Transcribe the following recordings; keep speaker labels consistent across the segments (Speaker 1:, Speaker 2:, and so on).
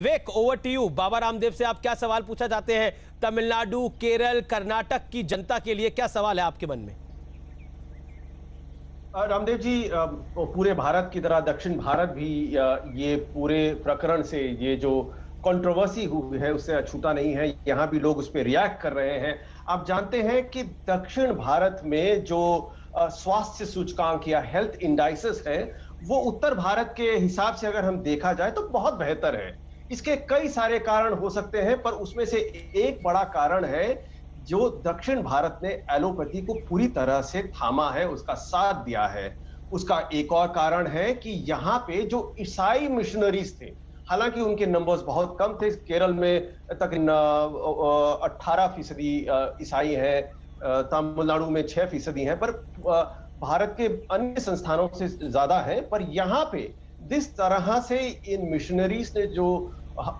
Speaker 1: Vivek, over to you. Baba Ramdev से आप क्या सवाल पूछा चाहते हैं? तमिलनाडु, केरल, कर्नाटक की जनता के लिए क्या सवाल है आपके मन में?
Speaker 2: रामदेव जी, पूरे भारत की तरह दक्षिण भारत भी ये पूरे प्रकरण से, ये जो कंट्रोवर्सी हुई है उससे अछूता नहीं है। यहाँ भी लोग उस पर रिएक्ट कर रहे हैं। आप जानते हैं कि दक्षिण भारत में जो स्वास्थ्य सूचकांक या हेल्थ इंडाइसेस है, वो उत्तर भारत के हिसाब से अगर हम देखा जाए तो बहुत बेहतर है। इसके कई सारे कारण हो सकते हैं, पर उसमें से एक बड़ा कारण है जो दक्षिण भारत ने एलोपैथी को पूरी तरह से थामा है, उसका साथ दिया है। उसका एक और कारण है कि यहाँ पे जो ईसाई मिशनरीज थे, हालांकि उनके नंबर्स बहुत कम थे। केरल में तकरीबन 18% ईसाई हैं, तमिलनाडु में 6% हैं, पर भारत के अन्य संस्थानों से ज्यादा है। पर यहाँ पे जिस तरह से इन मिशनरीज ने जो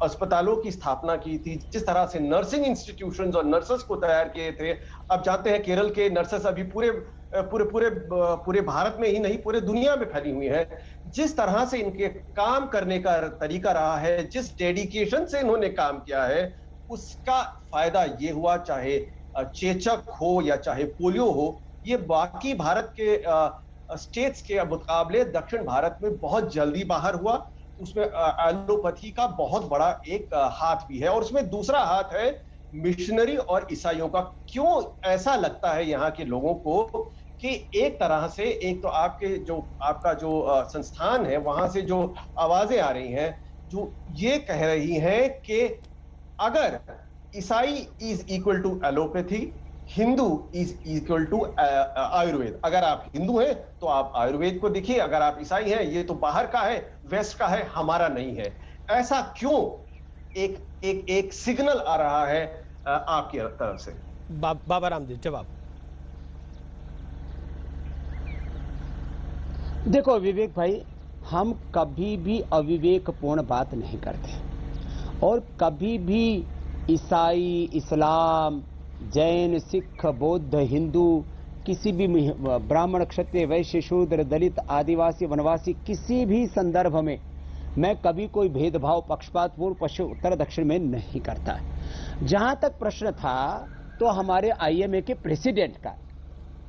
Speaker 2: अस्पतालों की स्थापना की थी, जिस तरह से नर्सिंग इंस्टीट्यूशंस और नर्सेस को तैयार किए थे। आप जानते हैं केरल के नर्सेस अभी पूरे पूरे पूरे पूरे भारत में ही नहीं, पूरे दुनिया में फैली हुई है। जिस तरह से इनके काम करने का तरीका रहा है, जिस डेडिकेशन से इन्होंने काम किया है, उसका फायदा ये हुआ, चाहे चेचक हो या चाहे पोलियो हो, ये बाकी भारत के स्टेट्स के मुकाबले दक्षिण भारत में बहुत जल्दी बाहर हुआ। उसमें एलोपैथी का बहुत बड़ा एक हाथ भी है, और उसमें दूसरा हाथ है मिशनरी और ईसाइयों का। क्यों ऐसा लगता है यहाँ के लोगों को कि एक तरह से, एक तो आपके जो आपका जो संस्थान है, वहां से जो आवाजें आ रही हैं जो ये कह रही हैं कि अगर ईसाई is equal to allopathy, Hindu is equal to Ayurveda. अगर आप हिंदू हैं तो आप आयुर्वेद को देखिए, अगर आप ईसाई हैं ये तो बाहर का है, वेस्ट का है, हमारा नहीं है। ऐसा क्यों एक एक एक सिग्नल आ रहा है आपकी तरफ से?
Speaker 1: बाबा रामदेव, जवाब।
Speaker 3: देखो विवेक भाई, हम कभी भी अविवेकपूर्ण बात नहीं करते, और कभी भी ईसाई, इस्लाम, जैन, सिख, बौद्ध, हिंदू, किसी भी ब्राह्मण, क्षत्रिय, वैश्य, शूद्र, दलित, आदिवासी, वनवासी, किसी भी संदर्भ में मैं कभी कोई भेदभाव, पक्षपात, पूर्व, पश्चिम, उत्तर, दक्षिण में नहीं करता। जहां तक प्रश्न था तो हमारे आईएमए के प्रेसिडेंट का,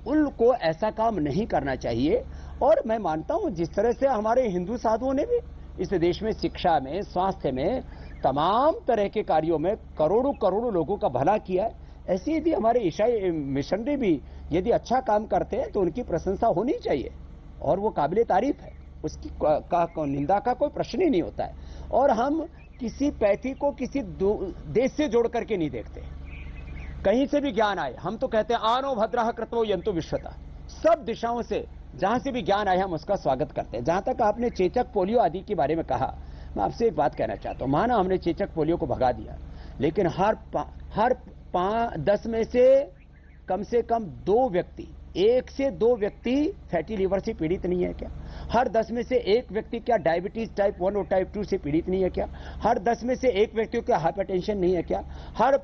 Speaker 3: उनको ऐसा काम नहीं करना चाहिए। और मैं मानता हूं जिस तरह से हमारे हिंदू साधुओं ने भी इस देश में शिक्षा में, स्वास्थ्य में, तमाम तरह के कार्यों में करोड़ों करोड़ों लोगों का भला किया है, ऐसे यदि हमारे ईसाई मिशनरी भी यदि अच्छा काम करते हैं तो उनकी प्रशंसा होनी चाहिए, और वो काबिले तारीफ है, उसकी निंदा का कोई प्रश्न ही नहीं होता है। और हम किसी पैथी को किसी देश से जोड़ करके नहीं देखते। कहीं से भी ज्ञान आए, हम तो कहते हैं आनो भद्रः कृतो यंतु विश्वता। सब दिशाओं से जहां से भी ज्ञान आया हम उसका स्वागत करते हैं। जहां तक आपने चेचक, पोलियो आदि के बारे में कहा, मैं आपसे एक बात कहना चाहता हूं। माना हमने चेचक, पोलियो को भगा दिया, लेकिन हर 10 में से कम 2 व्यक्ति, 1 से 2 व्यक्ति फैटी लिवर से पीड़ित नहीं है क्या? हर 10 में से 1 व्यक्ति क्या डायबिटीज टाइप 1 और टाइप 2 से पीड़ित नहीं है क्या? हर 10 में से 1 व्यक्ति को हाइपरटेंशन नहीं है क्या? हर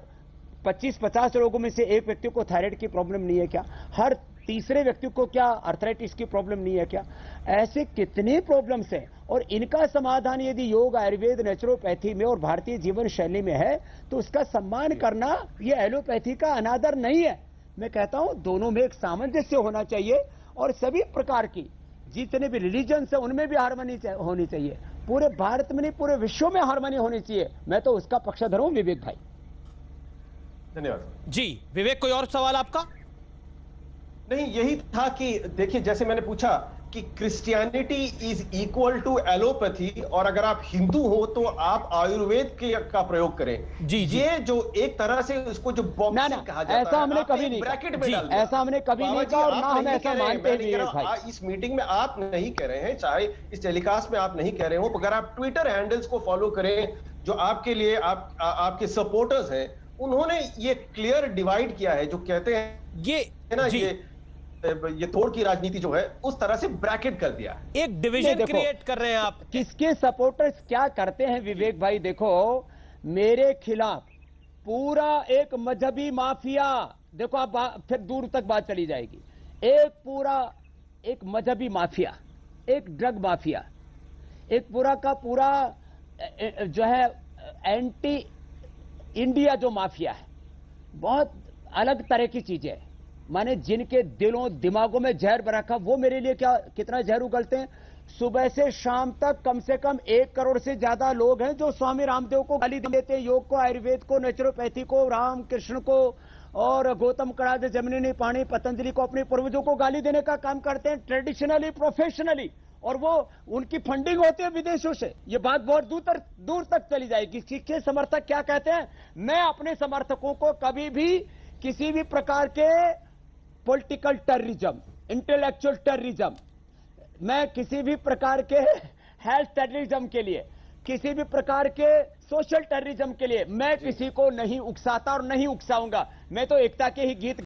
Speaker 3: 25-50 लोगों में से 1 व्यक्ति को थायराइड की प्रॉब्लम नहीं है क्या? हर तीसरे व्यक्ति को क्या आर्थराइटिस की प्रॉब्लम नहीं है क्या? ऐसे कितने प्रॉब्लम्स हैं, और इनका समाधान यदि योग, आयुर्वेद, नेचुरोपैथी में और भारतीय जीवन शैली में है तो उसका सम्मान करना यह एलोपैथी का अनादर नहीं है। मैं कहता हूं दोनों में एक सामंजस्य होना चाहिए, और सभी प्रकार की जितने भी रिलीजन्स है उनमें भी हार्मनी होनी चाहिए। पूरे भारत में नहीं, पूरे विश्व में हार्मनी होनी चाहिए। मैं तो उसका पक्षधर हूं विवेक भाई।
Speaker 2: धन्यवाद
Speaker 1: जी विवेक, कोई और सवाल आपका?
Speaker 2: नहीं, यही था कि देखिए, जैसे मैंने पूछा कि Christianity is equal to allopathy, और अगर आप हिंदू हो तो आप आयुर्वेद का प्रयोग करें।
Speaker 1: जी।
Speaker 2: ये जो एक तरह से उसको जो बॉक्सिंग कहा जाता है,
Speaker 3: ऐसा हमने कभी नहीं
Speaker 2: ब्रैकेट में डाल दिया।
Speaker 3: ऐसा हमने कभी नहीं कहा, और ना हम ऐसा मानते हैं।
Speaker 2: इस मीटिंग में आप नहीं कह रहे हैं, चाहे इस टेलीकास्ट में आप नहीं कह रहे हो, अगर आप ट्विटर हैंडल्स को फॉलो करें जो आपके लिए आपके सपोर्टर्स हैं, उन्होंने ये क्लियर डिवाइड किया है, जो कहते हैं
Speaker 1: ये
Speaker 2: ना, ये तोड़ की राजनीति जो है उस तरह से ब्रैकेट कर दिया,
Speaker 1: एक डिवीजन क्रिएट कर रहे हैं आप।
Speaker 3: किसके सपोर्टर्स क्या करते हैं विवेक भाई? देखो, मेरे खिलाफ पूरा एक मजहबी माफिया, देखो आप फिर दूर तक बात चली जाएगी, एक मजहबी माफिया, एक ड्रग माफिया, एक पूरा का पूरा जो है एंटी इंडिया जो माफिया है, बहुत अलग तरह की चीजें है। माने जिनके दिलों दिमागों में जहर भर रखा, वो मेरे लिए क्या कितना जहर उगलते हैं। सुबह से शाम तक कम से कम 1 करोड़ से ज्यादा लोग हैं जो स्वामी रामदेव को गाली देते हैं, योग को, आयुर्वेद को, नेचुरोपैथी को, रामकृष्ण को और गौतम कड़ाद, जमनीनी पाणी, पतंजलि को, अपने पूर्वजों को गाली देने का काम करते हैं ट्रेडिशनली, प्रोफेशनली। और वो उनकी फंडिंग होती है विदेशों से। ये बात बहुत दूर तक चली जाएगी। किसके समर्थक क्या कहते हैं? मैं अपने समर्थकों को कभी भी किसी भी प्रकार के पॉलिटिकल टेररिज्म, इंटेलेक्चुअल टेररिज्म, मैं किसी भी प्रकार के हेल्थ टेररिज्म के लिए, किसी भी प्रकार के सोशल टेररिज्म के लिए मैं किसी को नहीं उकसाता और नहीं उकसाऊंगा। मैं तो एकता के ही गीत